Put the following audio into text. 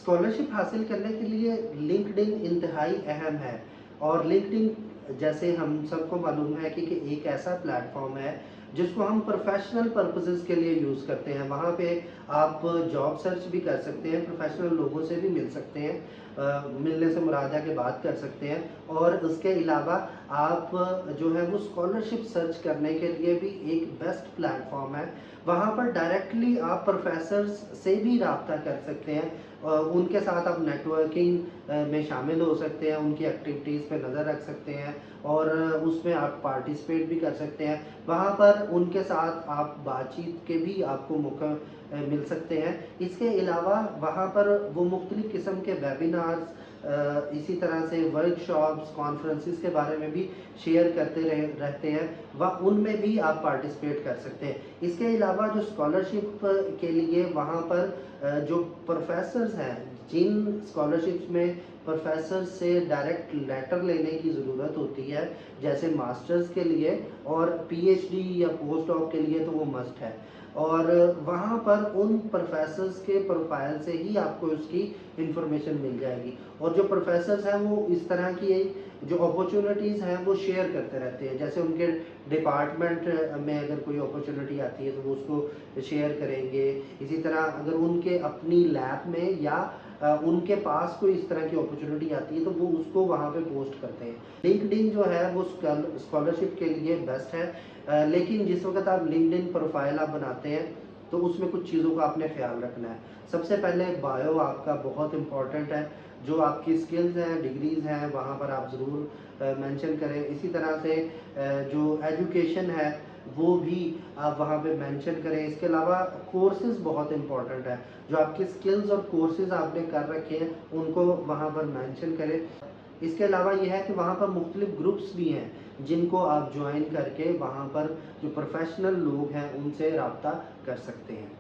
Scholarship हासिल करने के लिए लिंक्डइन इंतहाई अहम है। और लिंक्डइन जैसे हम सबको मालूम है कि एक ऐसा प्लेटफॉर्म है जिसको हम प्रोफेशनल पर्पसेस के लिए यूज़ करते हैं। वहाँ पे आप जॉब सर्च भी कर सकते हैं, प्रोफेशनल लोगों से भी मिल सकते हैं, मिलने से मुराद है कि बात कर सकते हैं। और उसके अलावा आप जो है वो स्कॉलरशिप सर्च करने के लिए भी एक बेस्ट प्लेटफॉर्म है। वहाँ पर डायरेक्टली आप प्रोफेसर्स से भी रब्ता कर सकते हैं, उनके साथ आप नेटवर्किंग में शामिल हो सकते हैं, उनकी एक्टिविटीज़ पे नज़र रख सकते हैं और उसमें आप पार्टिसिपेट भी कर सकते हैं। वहाँ पर उनके साथ आप बातचीत के भी आपको मौका मिल सकते हैं। इसके अलावा वहाँ पर वो मुख्तलिफ़ किस्म के वेबिनार्स, इसी तरह से वर्कशॉप्स, कॉन्फ्रेंसेस के बारे में भी शेयर करते रहते हैं, व उनमें भी आप पार्टिसिपेट कर सकते हैं। इसके अलावा जो स्कॉलरशिप के लिए वहाँ पर जो प्रोफेसर्स हैं, जिन स्कॉलरशिप्स में प्रोफेसर से डायरेक्ट लेटर लेने की ज़रूरत होती है, जैसे मास्टर्स के लिए और पीएचडी या पोस्ट डॉक के लिए तो वो मस्ट है। और वहाँ पर उन प्रोफेसर्स के प्रोफाइल से ही आपको उसकी इंफॉर्मेशन मिल जाएगी। और जो प्रोफेसर्स हैं वो इस तरह की जो अपॉर्चुनिटीज़ हैं वो शेयर करते रहते हैं। जैसे उनके डिपार्टमेंट में अगर कोई अपॉर्चुनिटी आती है तो वो उसको शेयर करेंगे। इसी तरह अगर उनके अपनी लैब में या उनके पास कोई इस तरह की अपॉर्चुनिटी आती है तो वो उसको वहाँ पे पोस्ट करते हैं। लिंक्डइन जो है वो स्कॉलरशिप के लिए बेस्ट है। लेकिन जिस वक़्त आप लिंक्डइन प्रोफाइल आप बनाते हैं तो उसमें कुछ चीज़ों का आपने ख़्याल रखना है। सबसे पहले बायो आपका बहुत इम्पोर्टेंट है। जो आपकी स्किल्स हैं, डिग्रीज़ हैं, वहाँ पर आप ज़रूर मेंशन करें। इसी तरह से जो एजुकेशन है वो भी आप वहाँ पे मेंशन करें। इसके अलावा कोर्सेज़ बहुत इम्पोर्टेंट है। जो आपकी स्किल्स और कोर्सेज़ आपने कर रखे हैं उनको वहाँ पर मेंशन करें। इसके अलावा ये है कि वहाँ पर मुख्तलिफ ग्रुप्स भी हैं जिनको आप ज्वाइन करके वहाँ पर जो प्रोफेशनल लोग हैं उनसे रब्ता कर सकते हैं।